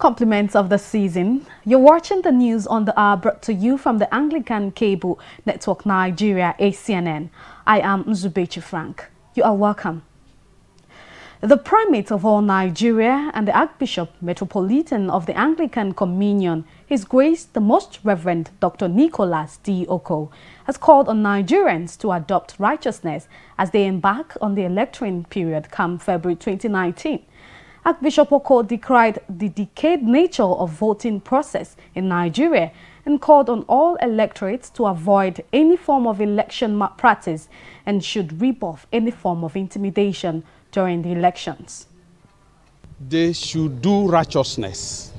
compliments of the season. You're watching the news on the hour brought to you from the Anglican Cable Network Nigeria, ACNN. I am Nzubechi Frank. You are welcome. The Primate of all Nigeria and the Archbishop Metropolitan of the Anglican Communion, His Grace the Most Reverend Dr. Nicholas D. Oko, has called on Nigerians to adopt righteousness as they embark on the electoral period come February 2019. Archbishop Oko decried the decayed nature of voting process in Nigeria and called on all electorates to avoid any form of election malpractice and should rebuff any form of intimidation during the elections. They should do righteousness,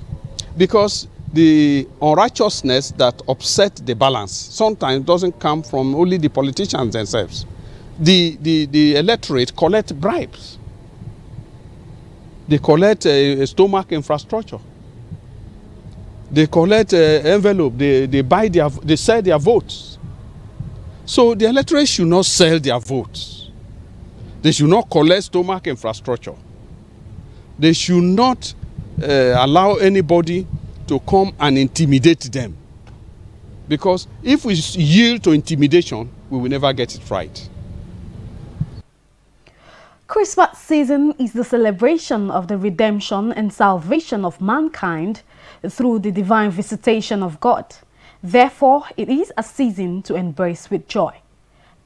because the unrighteousness that upset the balance sometimes doesn't come from only the politicians themselves. The electorate collect bribes. They collect stomach infrastructure. They collect envelope. They sell their votes. So the electorate should not sell their votes. They should not collect stomach infrastructure. They should not allow anybody to come and intimidate them. Because if we yield to intimidation, we will never get it right. Christmas season is the celebration of the redemption and salvation of mankind through the divine visitation of God. Therefore, it is a season to embrace with joy.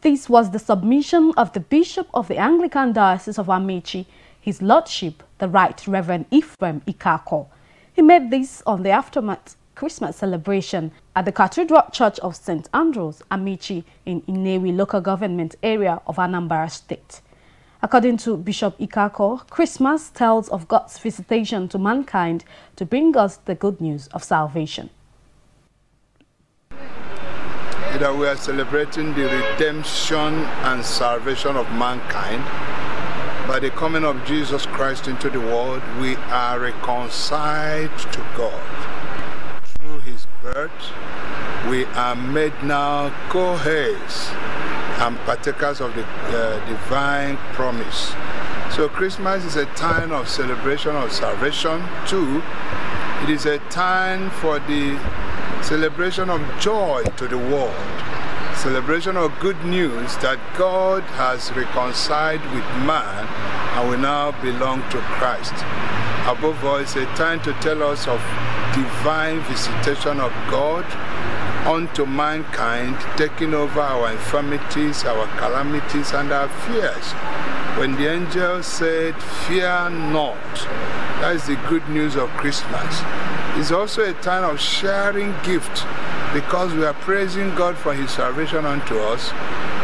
This was the submission of the Bishop of the Anglican Diocese of Amici, His Lordship, the Right Reverend Ephraim Ikako. He made this on the aftermath Christmas celebration at the Cathedral Church of St. Andrews, Amici, in Inewi local government area of Anambra State. According to Bishop Ikako, Christmas tells of God's visitation to mankind to bring us the good news of salvation. That we are celebrating the redemption and salvation of mankind. By the coming of Jesus Christ into the world, we are reconciled to God. Through His birth, we are made now co-heirs and partakers of the divine promise. So Christmas is a time of celebration of salvation. Too, it is a time for the celebration of joy to the world, celebration of good news that God has reconciled with man and we now belong to Christ. Above all, it's a time to tell us of divine visitation of God unto mankind, taking over our infirmities, our calamities, and our fears. When the angel said, "Fear not," that is the good news of Christmas. It's also a time of sharing gift, because we are praising God for His salvation unto us.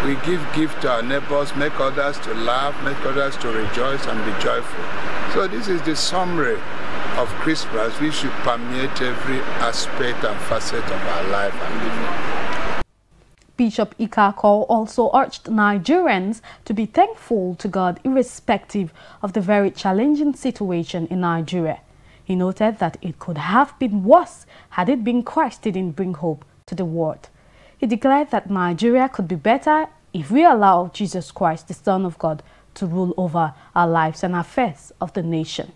We give gift to our neighbors, make others to laugh, make others to rejoice and be joyful. So this is the summary of Christmas. We should permeate every aspect and facet of our life and living. Bishop Ikako also urged Nigerians to be thankful to God irrespective of the very challenging situation in Nigeria. He noted that it could have been worse had it been Christ didn't bring hope to the world. He declared that Nigeria could be better if we allow Jesus Christ, the Son of God, to rule over our lives and affairs of the nation.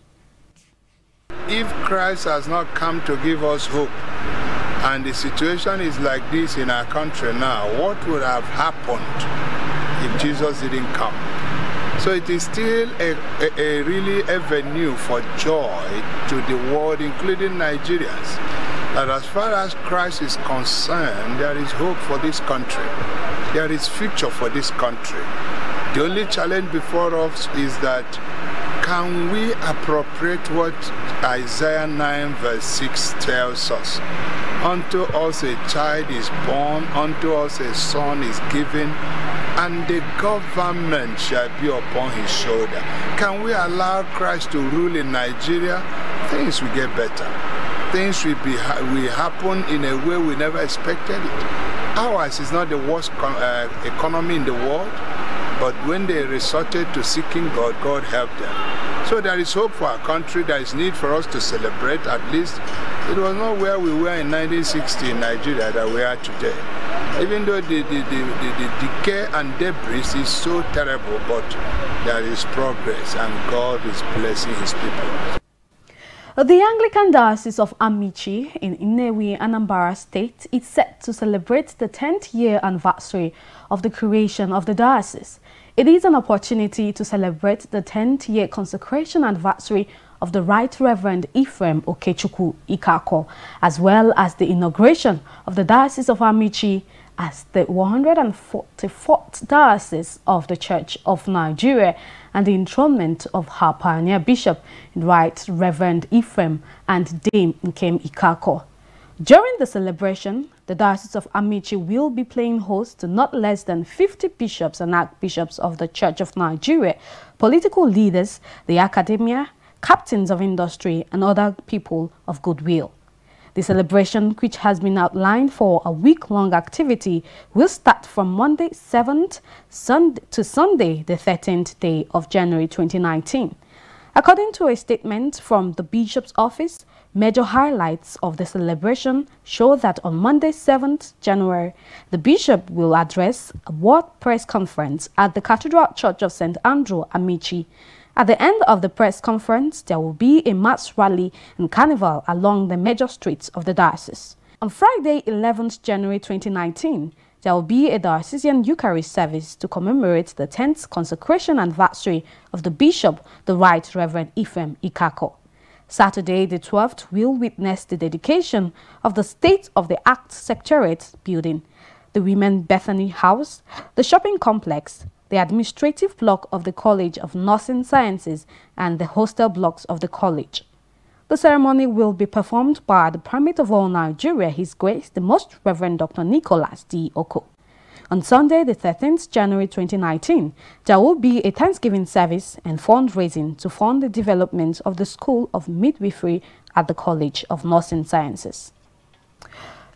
If Christ has not come to give us hope, and the situation is like this in our country now, what would have happened if Jesus didn't come? So it is still a really avenue for joy to the world, including Nigerians, that as far as Christ is concerned, there is hope for this country. There is future for this country. The only challenge before us is that, can we appropriate what Isaiah 9 verse 6 tells us? Unto us a child is born, unto us a son is given, and the government shall be upon his shoulder. Can we allow Christ to rule in Nigeria? Things will get better. Things will happen in a way we never expected it. Ours is not the worst economy in the world, but when they resorted to seeking God, God helped them. So there is hope for our country. There is need for us to celebrate. At least it was not where we were in 1960 in Nigeria that we are today. Even though the decay and debris is so terrible, but there is progress and God is blessing His people. The Anglican Diocese of Amici in Nnewi, Anambra State is set to celebrate the 10th year anniversary of the creation of the diocese. It is an opportunity to celebrate the 10th year consecration anniversary of the Right Reverend Ephraim Okechukwu Ikako, as well as the inauguration of the Diocese of Amici as the 144th Diocese of the Church of Nigeria and the enthronement of her pioneer bishop, Right Reverend Ephraim and Dame Nkem Ikako. During the celebration, the Diocese of Amici will be playing host to not less than 50 bishops and archbishops of the Church of Nigeria, political leaders, the academia, captains of industry, and other people of goodwill. The celebration, which has been outlined for a week-long activity, will start from Monday 7th to Sunday the 13th day of January 2019. According to a statement from the Bishop's office, major highlights of the celebration show that on Monday 7th January, the Bishop will address a World Press Conference at the Cathedral Church of St. Andrew, Amici. At the end of the press conference, there will be a mass rally and carnival along the major streets of the diocese. On Friday, 11th January 2019, there will be a diocesan Eucharist service to commemorate the 10th consecration anniversary of the Bishop, the Right Reverend Ephraim Ikako. Saturday, the 12th, will witness the dedication of the state-of-the-art Secretariat building, the Women Bethany House, the shopping complex, the administrative block of the College of Nursing Sciences, and the hostel blocks of the college. The ceremony will be performed by the Primate of all Nigeria, His Grace, the Most Reverend Dr. Nicholas D. Oko. On Sunday, the 13th January 2019, there will be a Thanksgiving service and fundraising to fund the development of the School of Midwifery at the College of Nursing Sciences.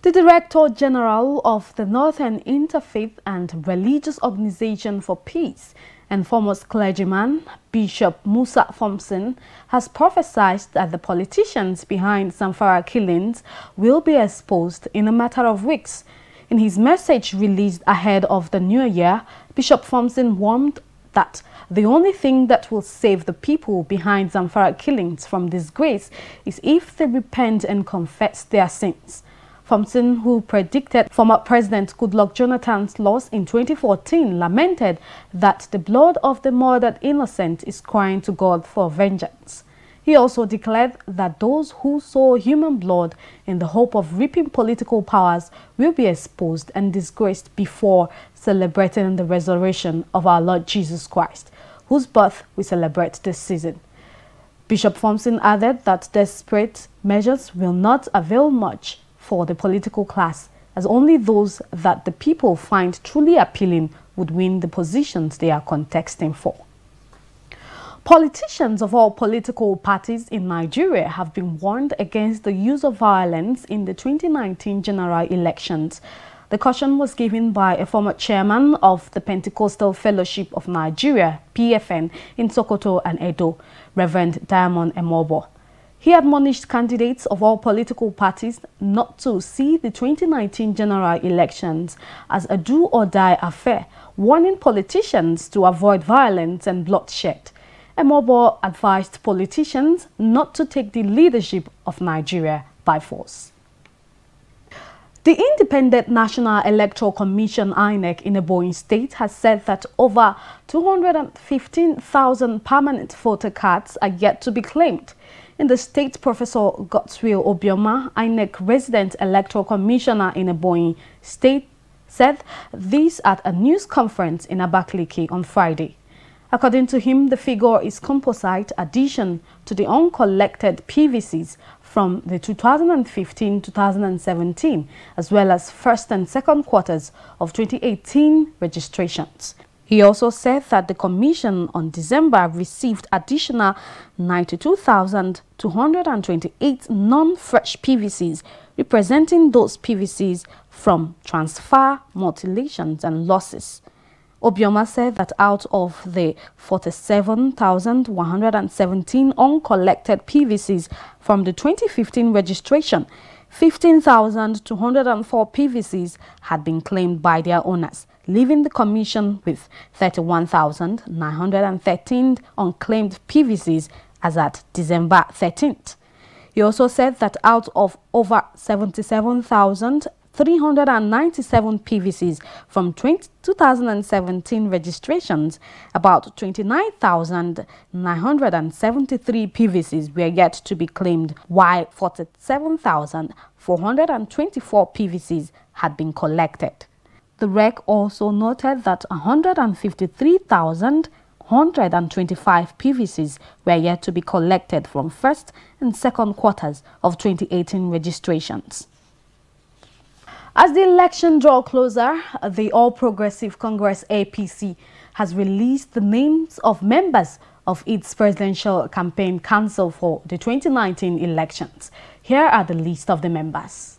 The Director General of the Northern Interfaith and Religious Organization for Peace and foremost clergyman, Bishop Musa Thompson, has prophesied that the politicians behind Zamfara killings will be exposed in a matter of weeks. In his message released ahead of the new year, Bishop Thompson warned that the only thing that will save the people behind Zamfara killings from disgrace is if they repent and confess their sins. Thompson, who predicted former President Goodluck Jonathan's loss in 2014, lamented that the blood of the murdered innocent is crying to God for vengeance. He also declared that those who sow human blood in the hope of reaping political powers will be exposed and disgraced before celebrating the resurrection of our Lord Jesus Christ, whose birth we celebrate this season. Bishop Thompson added that desperate measures will not avail much for the political class, as only those that the people find truly appealing would win the positions they are contesting for. Politicians of all political parties in Nigeria have been warned against the use of violence in the 2019 general elections. The caution was given by a former chairman of the Pentecostal Fellowship of Nigeria, PFN, in Sokoto and Edo, Reverend Diamond Emobo. He admonished candidates of all political parties not to see the 2019 general elections as a do-or-die affair, warning politicians to avoid violence and bloodshed. Emobo advised politicians not to take the leadership of Nigeria by force. The Independent National Electoral Commission (INEC) in Ebonyi State has said that over 215,000 permanent voter cards are yet to be claimed. In the state, Professor Godswill Obioma, INEC resident electoral commissioner in Ebonyi State, said this at a news conference in Abakaliki on Friday. According to him, the figure is composite addition to the uncollected PVCs from the 2015-2017, as well as first and second quarters of 2018 registrations. He also said that the Commission on December received additional 92,228 non-fresh PVCs, representing those PVCs from transfer, mutilations and losses. Obioma said that out of the 47,117 uncollected PVCs from the 2015 registration, 15,204 PVCs had been claimed by their owners, leaving the Commission with 31,913 unclaimed PVCs as at December 13th. He also said that out of over 77,397 PVCs from 2017 registrations, about 29,973 PVCs were yet to be claimed, while 47,424 PVCs had been collected. The REC also noted that 153,125 PVCs were yet to be collected from first and second quarters of 2018 registrations. As the election draws closer, the All Progressive Congress APC has released the names of members of its presidential campaign council for the 2019 elections. Here are the list of the members.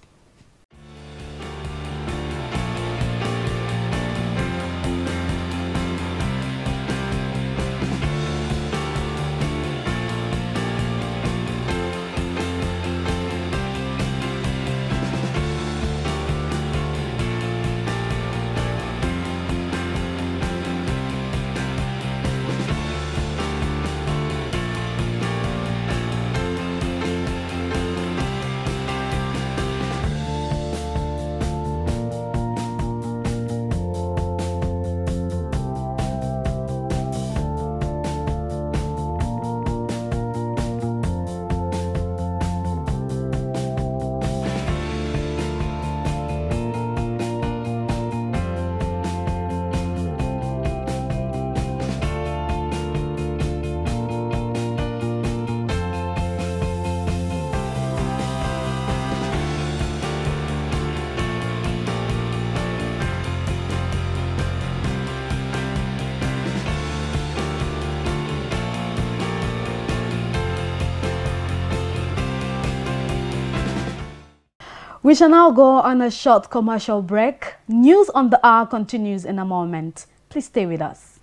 We shall now go on a short commercial break. News on the hour continues in a moment. Please stay with us.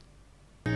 The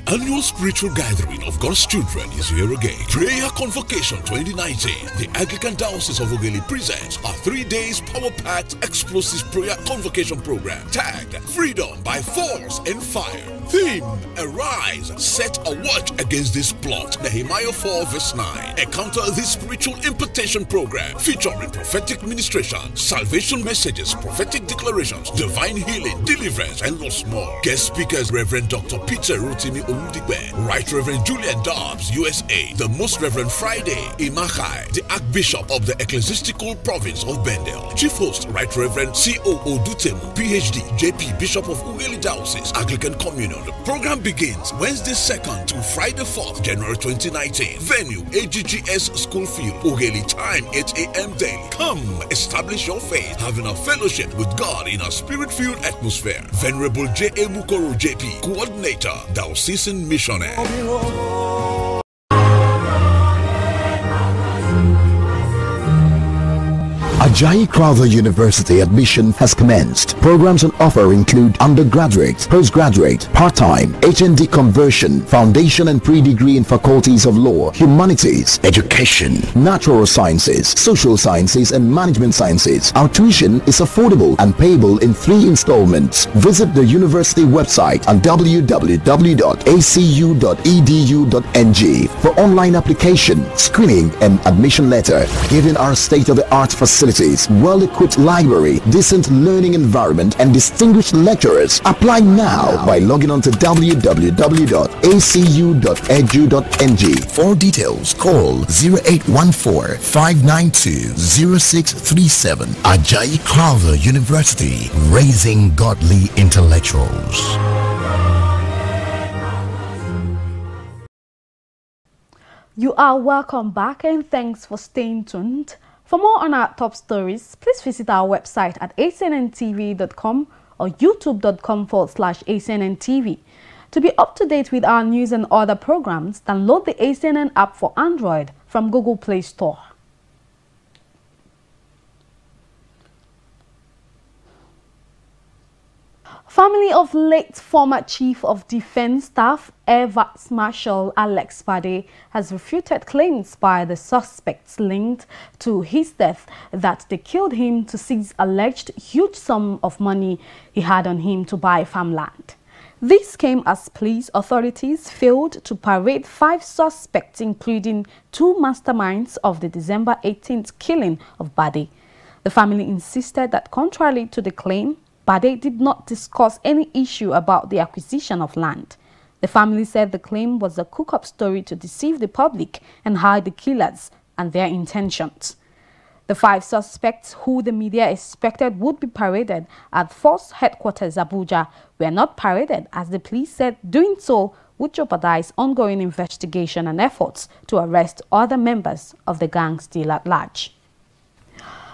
annual spiritual gathering of God's children is here again. Prayer Convocation 2019. The Anglican Diocese of Ogeli presents a 3 days power-packed explosive prayer convocation program tagged Freedom by Force and Fire. Theme: Arise, set a watch against this plot. Nehemiah 4 verse 9. Encounter this spiritual impartation program featuring prophetic ministration, salvation messages, prophetic declarations, divine healing, deliverance, and lots more. Guest speakers: Reverend Dr. Peter Rotimi Oludigbe, Right Reverend Julian Dobbs, USA, the Most Reverend Friday Imakai, the Archbishop of the Ecclesiastical Province of Bendel. Chief host: Right Reverend C.O. Odutemu, PhD, JP, Bishop of Ughelli Diocese, Anglican Communion. The program begins Wednesday 2nd to Friday 4th, January 2019. Venue: AGGS School Field, Ughelli. Time: 8 a.m. daily. Come, establish your faith, having a fellowship with God in a spirit-filled atmosphere. Venerable J.A. Mukoro, JP, Coordinator, Diocesan Missionary. Ajayi Crowther University admission has commenced. Programs on offer include undergraduate, postgraduate, part-time, HND conversion, foundation and pre-degree in faculties of law, humanities, education, natural sciences, social sciences, and management sciences. Our tuition is affordable and payable in 3 installments. Visit the university website at www.acu.edu.ng for online application, screening, and admission letter. Given our state-of-the-art facilities, well-equipped library, decent learning environment, and distinguished lecturers, apply now by logging on to www.acu.edu.ng. For details, call 0814-592-0637. Ajayi Crowther University, raising godly intellectuals. You are welcome back, and thanks for staying tuned. For more on our top stories, please visit our website at acnntv.com or youtube.com/ACNNTV. To be up to date with our news and other programs, download the ACNN app for Android from Google Play Store. Family of late former Chief of Defense Staff Air Vice Marshal Alex Bade has refuted claims by the suspects linked to his death that they killed him to seize alleged huge sum of money he had on him to buy farmland. This came as police authorities failed to parade 5 suspects, including 2 masterminds of the December 18th killing of Bade. The family insisted that, contrary to the claim, Bade did not discuss any issue about the acquisition of land. The family said the claim was a cook-up story to deceive the public and hide the killers and their intentions. The 5 suspects, who the media expected would be paraded at Force Headquarters Abuja, were not paraded, as the police said doing so would jeopardize ongoing investigation and efforts to arrest other members of the gang still at large.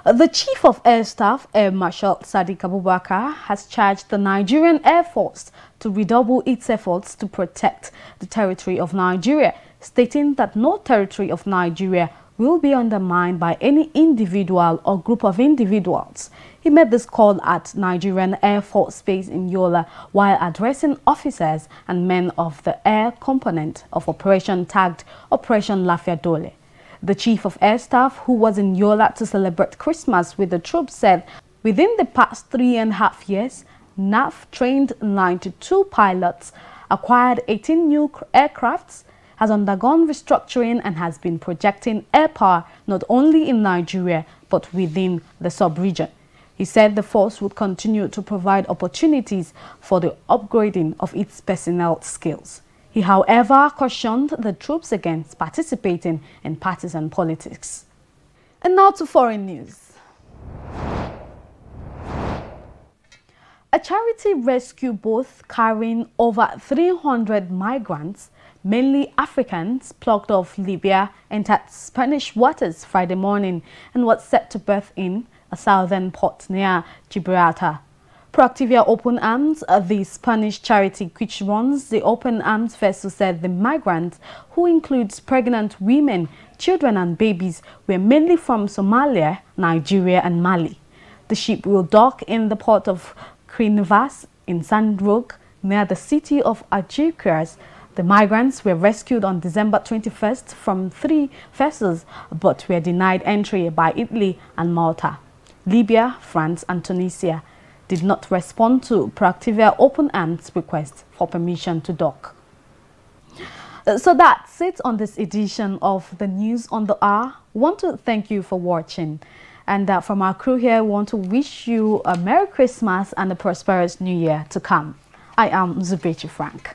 The Chief of Air Staff, Air Marshal Sadiq Abubakar, has charged the Nigerian Air Force to redouble its efforts to protect the territory of Nigeria, stating that no territory of Nigeria will be undermined by any individual or group of individuals. He made this call at Nigerian Air Force Base in Yola while addressing officers and men of the air component of operation tagged Operation Lafia Dole. The Chief of Air Staff, who was in Yola to celebrate Christmas with the troops, said within the past 3.5 years, NAF trained 92 pilots, acquired 18 new aircrafts, has undergone restructuring and has been projecting air power not only in Nigeria but within the sub-region. He said the force would continue to provide opportunities for the upgrading of its personnel skills. He, however, cautioned the troops against participating in partisan politics. And now to foreign news. A charity rescue boat carrying over 300 migrants, mainly Africans, plucked off Libya, entered Spanish waters Friday morning and was set to berth in a southern port near Gibraltar. Proactivia Open Arms, the Spanish charity which runs the Open Arms vessel, said the migrants, who includes pregnant women, children and babies, were mainly from Somalia, Nigeria and Mali. The ship will dock in the port of Crinivas in Sandrogue, near the city of Algeciras. The migrants were rescued on December 21st from 3 vessels but were denied entry by Italy and Malta. Libya, France and Tunisia did not respond to Proactivia Open Arms' request for permission to dock. So that's it on this edition of the News on the Hour. We want to thank you for watching. And from our crew here, we want to wish you a Merry Christmas and a prosperous New Year to come. I am Zubechi Frank.